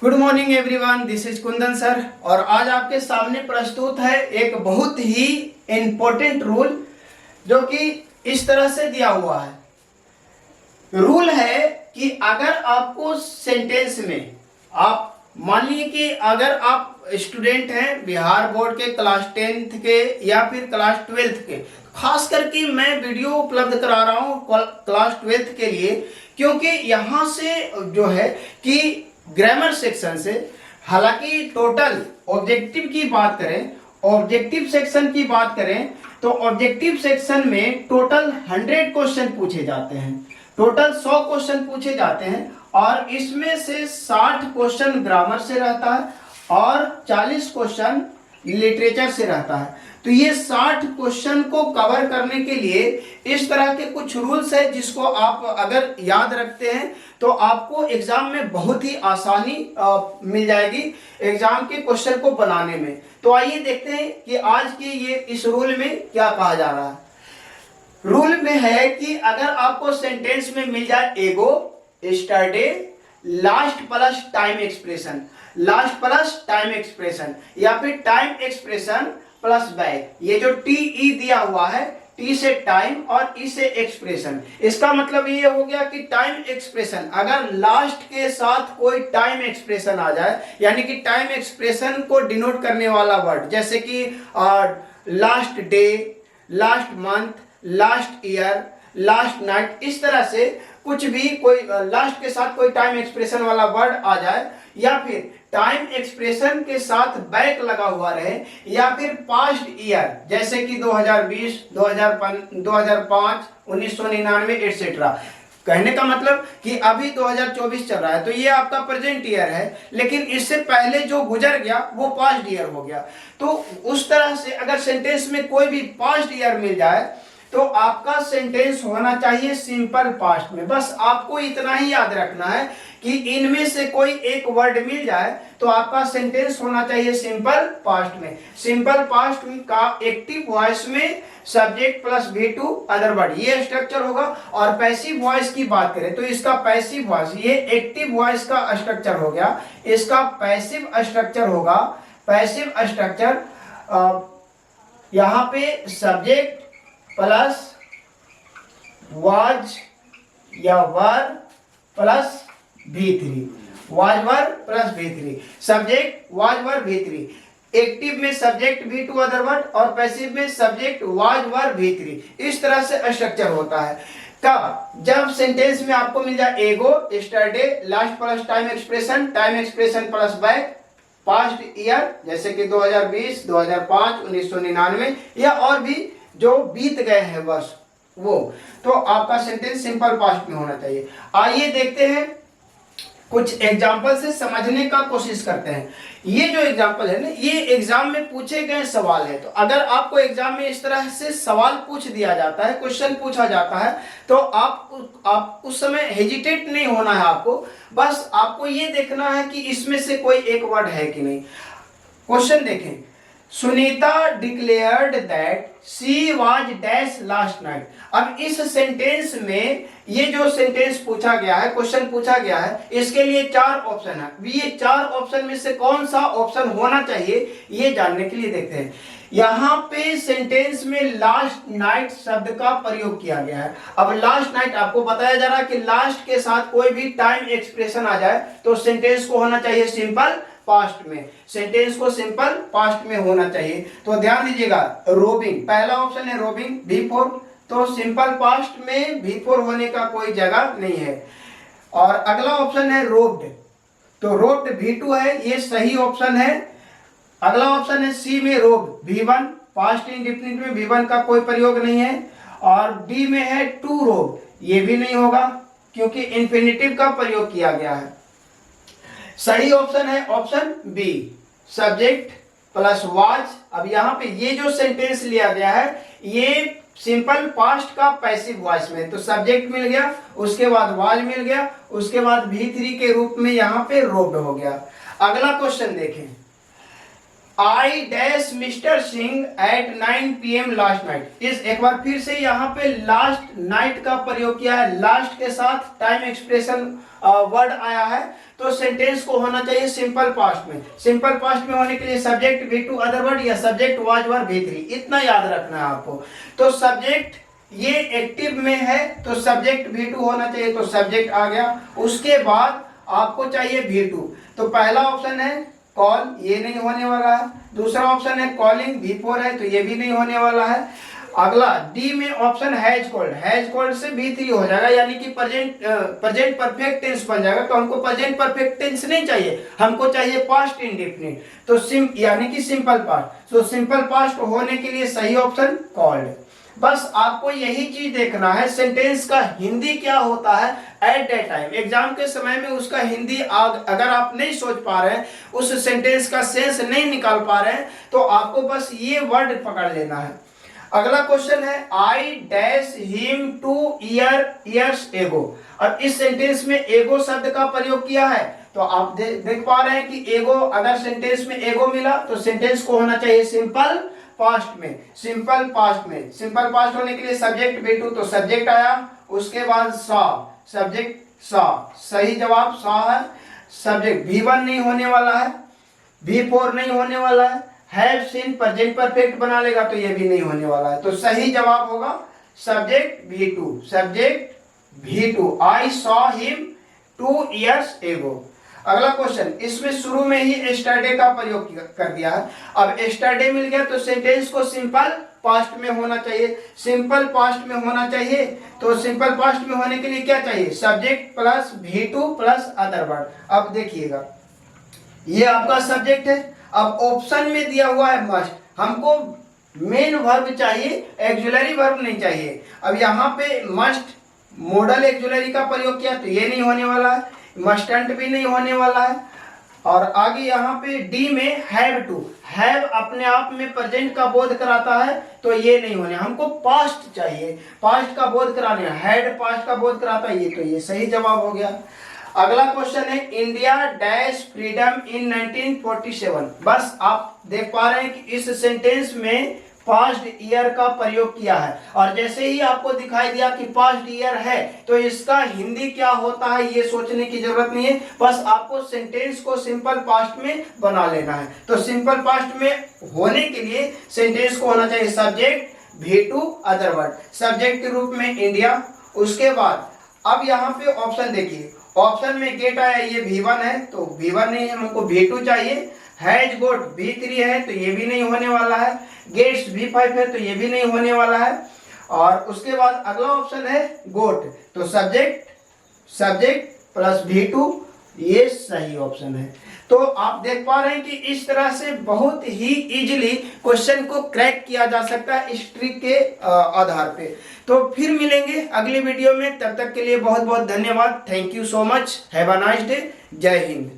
Good morning everyone, this is Kundan sir. और आज आपके सामने प्रस्तुत है एक बहुत ही इम्पोर्टेंट रूल जो कि इस तरह से दिया हुआ है। रूल है कि अगर आपको सेंटेंस में आप मान लीजिए कि अगर आप स्टूडेंट हैं बिहार बोर्ड के क्लास 10th के या फिर क्लास 12th के, खास करके मैं वीडियो उपलब्ध करा रहा हूँ क्लास 12th के लिए, क्योंकि यहाँ से जो है कि ग्रामर सेक्शन से, हालांकि टोटल ऑब्जेक्टिव की बात करें, ऑब्जेक्टिव सेक्शन की बात करें तो ऑब्जेक्टिव सेक्शन में टोटल 100 क्वेश्चन पूछे जाते हैं, टोटल 100 क्वेश्चन पूछे जाते हैं और इसमें से 60 क्वेश्चन ग्रामर से रहता है और 40 क्वेश्चन लिटरेचर से रहता है। तो ये 60 क्वेश्चन को कवर करने के लिए इस तरह के कुछ रूल्स है जिसको आप अगर याद रखते हैं तो आपको एग्जाम में बहुत ही आसानी मिल जाएगी एग्जाम के क्वेश्चन को बनाने में। तो आइए देखते हैं कि आज के ये इस रूल में क्या कहा जा रहा है। रूल में है कि अगर आपको सेंटेंस में मिल जाए ago, yesterday, last plus time expression, last plus time expression या फिर टाइम एक्सप्रेशन प्लस बैक, ये जो टी दिया हुआ है, टी से टाइम और ई से एक्सप्रेशन, इसका मतलब ये हो गया कि टाइम एक्सप्रेशन अगर लास्ट के साथ कोई टाइम एक्सप्रेशन आ जाए, यानी कि टाइम एक्सप्रेशन को डिनोट करने वाला वर्ड, जैसे कि last day, last month, last year, last night, इस तरह से कुछ भी कोई लास्ट के साथ कोई टाइम एक्सप्रेशन वाला वर्ड आ जाए, या फिर टाइम एक्सप्रेशन के साथ बैक लगा हुआ रहे, या फिर पास्ट ईयर जैसे कि 2020, 2005, 1999 एटसेट्रा। कहने का मतलब कि अभी 2024 चल रहा है तो ये आपका प्रेजेंट ईयर है, लेकिन इससे पहले जो गुजर गया वो पास्ट ईयर हो गया। तो उस तरह से अगर सेंटेंस में कोई भी पास्ट ईयर मिल जाए तो आपका सेंटेंस होना चाहिए सिंपल पास्ट में। बस आपको इतना ही याद रखना है कि इनमें से कोई एक वर्ड मिल जाए तो आपका सेंटेंस होना चाहिए सिंपल पास्ट में। सिंपल पास्ट का एक्टिव वॉइस में subject plus V2 other word, ये स्ट्रक्चर होगा। और पैसिव वॉइस की बात करें तो इसका पैसिव वॉइस, ये एक्टिव वॉइस का स्ट्रक्चर हो गया, इसका पैसिव स्ट्रक्चर होगा। पैसिव स्ट्रक्चर यहाँ पे सब्जेक्ट प्लस वाज या वर plus V3, was were plus V3, subject was were V3, active में सब्जेक्ट V2 अदर वर्ड और पैसिव में सब्जेक्ट वाज वर V3, इस तरह से स्ट्रक्चर होता है। कब? जब सेंटेंस में आपको मिल जाए ago, yesterday, last plus time expression plus back, past year जैसे कि 2020, 2005, 1999 या और भी जो बीत गए हैं वर्ष वो, तो आपका सेंटेंस सिंपल पास्ट में होना चाहिए। आइए देखते हैं कुछ एग्जाम्पल से समझने का कोशिश करते हैं। ये जो एग्जाम्पल है ना, ये एग्जाम में पूछे गए सवाल है। तो अगर आपको एग्जाम में इस तरह से सवाल पूछ दिया जाता है, क्वेश्चन पूछा जाता है, तो आप उस समय हेजिटेट नहीं होना है आपको, बस आपको ये देखना है कि इसमें से कोई एक वर्ड है कि नहीं। क्वेश्चन देखें, Sunita declared that she was dash last night. अब इस सेंटेंस में ये जो सेंटेंस पूछा गया है, क्वेश्चन पूछा गया है, इसके लिए 4 ऑप्शन है। ये 4 ऑप्शन में से कौन सा ऑप्शन होना चाहिए ये जानने के लिए देखते हैं। यहाँ पे सेंटेंस में लास्ट नाइट शब्द का प्रयोग किया गया है। अब लास्ट नाइट आपको बताया जा रहा है कि लास्ट के साथ कोई भी टाइम एक्सप्रेशन आ जाए तो सेंटेंस को होना चाहिए सिंपल पास्ट में, सेंटेंस को सिंपल पास्ट में होना चाहिए। तो ध्यान दीजिएगा, रोबिंग पहला ऑप्शन है, रोबिंग V4, तो सिंपल पास्ट में V4 होने का कोई जगह नहीं है। और अगला ऑप्शन है रोब्ड, तो रोब्ड V2 है, ये सही ऑप्शन है। अगला ऑप्शन है सी में रोब्ड V1, पास्ट इंडेफिनिट में V1 का कोई प्रयोग नहीं है। और डी में है टू रोब्ड, ये भी नहीं होगा क्योंकि इंफिनिटिव का प्रयोग किया गया है। सही ऑप्शन है option B, subject plus was. अब यहाँ पे ये जो सेंटेंस लिया गया है ये सिंपल पास्ट का पैसिव वॉइस में, तो सब्जेक्ट मिल गया, उसके बाद वाज मिल गया, उसके बाद V3 के रूप में यहाँ पे रोब्ड हो गया। अगला क्वेश्चन देखें, I dash mister Singh at 9 PM last night. इस एक बार फिर से यहाँ पे लास्ट नाइट का प्रयोग किया है, लास्ट के साथ टाइम एक्सप्रेशन वर्ड आया है, तो सेंटेंस को होना चाहिए सिंपल पास्ट में। सिंपल पास्ट में होने के लिए सब्जेक्ट V2 अदर वर्ड या सब्जेक्ट वाज वर V3, इतना याद रखना है आपको। तो सब्जेक्ट ये एक्टिव में है तो सब्जेक्ट V2 होना चाहिए, तो सब्जेक्ट आ गया। उसके बाद आपको चाहिए V2, तो पहला ऑप्शन है कॉल, ये नहीं होने वाला है। दूसरा ऑप्शन है कॉलिंग, V4 है तो ये भी नहीं होने वाला है। अगला डी में ऑप्शन हैज कॉल्ड से V3 हो जाएगा, यानी कि प्रेजेंट परफेक्ट टेंस बन जाएगा। तो हमको प्रेजेंट परफेक्ट टेंस नहीं चाहिए, हमको चाहिए पास्ट इंडेफिनिट, तो यानी कि सिंपल पास्ट। तो सिंपल पास्ट होने के लिए सही ऑप्शन कॉल्ड। बस आपको यही चीज देखना है, सेंटेंस का हिंदी क्या होता है एट दैट टाइम। एग्जाम के समय में उसका हिंदी अगर आप नहीं सोच पा रहे हैं, उस सेंटेंस का सेंस नहीं निकाल पा रहे हैं, तो आपको बस ये वर्ड पकड़ लेना है। अगला क्वेश्चन है I dash him 2 years ago। अब इस सेंटेंस में एगो शब्द का प्रयोग किया है, तो आप देख पा रहे हैं कि एगो, अगर सेंटेंस में एगो मिला तो सेंटेंस को होना चाहिए सिंपल पास्ट में। सिंपल पास्ट होने के लिए सब्जेक्ट V2, तो सब्जेक्ट आया। उसके बाद सा, सब्जेक्ट सा, सही जवाब सा है। सब्जेक्ट V1 नहीं होने वाला है, V4 नहीं होने वाला है। हैव सीन प्रेजेंट परफेक्ट बना लेगा तो ये भी नहीं होने वाला है, तो सही जवाब होगा subject V2। I saw him 2 years ago। अगला क्वेश्चन, इसमें शुरू में ही एस्टरडे का प्रयोग कर दिया है। अब एस्टरडे मिल गया तो सेंटेंस को सिंपल पास्ट में होना चाहिए। सिंपल पास्ट में होना चाहिए, तो सिंपल पास्ट में होने के लिए क्या चाहिए, subject plus V2 plus other word. अब देखिएगा, ये आपका सब्जेक्ट है। अब ऑप्शन में दिया हुआ है मस्ट, हमको मेन वर्ब चाहिए, एक्जुलरी वर्ब नहीं चाहिए। अब यहाँ पे मस्ट मॉडल एक्जुलरी का प्रयोग किया तो ये नहीं होने वाला है, मस्टंट भी नहीं होने वाला है। और आगे यहाँ पे डी में हैव टू, हैव अपने आप में प्रेजेंट का बोध कराता है तो ये नहीं होने, हमको पास्ट चाहिए, पास्ट का बोध कराने, हैड पास्ट का बोध कराता है, ये तो ये सही जवाब हो गया। अगला क्वेश्चन है इंडिया डैश फ्रीडम इन 1947। बस आप देख पा रहे हैं कि इस सेंटेंस में पास्ट ईयर का प्रयोग किया है, और जैसे ही आपको दिखाई दिया कि पास्ट ईयर है तो इसका हिंदी क्या होता है ये सोचने की जरूरत नहीं है, बस आपको सेंटेंस को सिंपल पास्ट में बना लेना है। तो सिंपल पास्ट में होने के लिए सेंटेंस को होना चाहिए subject V2 other word, subject के रूप में इंडिया। उसके बाद अब यहाँ पे ऑप्शन देखिए, ऑप्शन में गेट आया, ये V1 है तो V1 नहीं है, हमको V2 चाहिए। हैज गोट V3 है तो ये भी नहीं होने वाला है। गेट्स V5 है तो ये भी नहीं होने वाला है। और उसके बाद अगला ऑप्शन है गोट, तो सब्जेक्ट प्लस V2, ये सही ऑप्शन है। तो आप देख पा रहे हैं कि इस तरह से बहुत ही इजीली क्वेश्चन को क्रैक किया जा सकता है इस ट्रिक के आधार पे। तो फिर मिलेंगे अगली वीडियो में, तब तक के लिए बहुत बहुत धन्यवाद। Thank you so much, have a nice day, जय हिंद।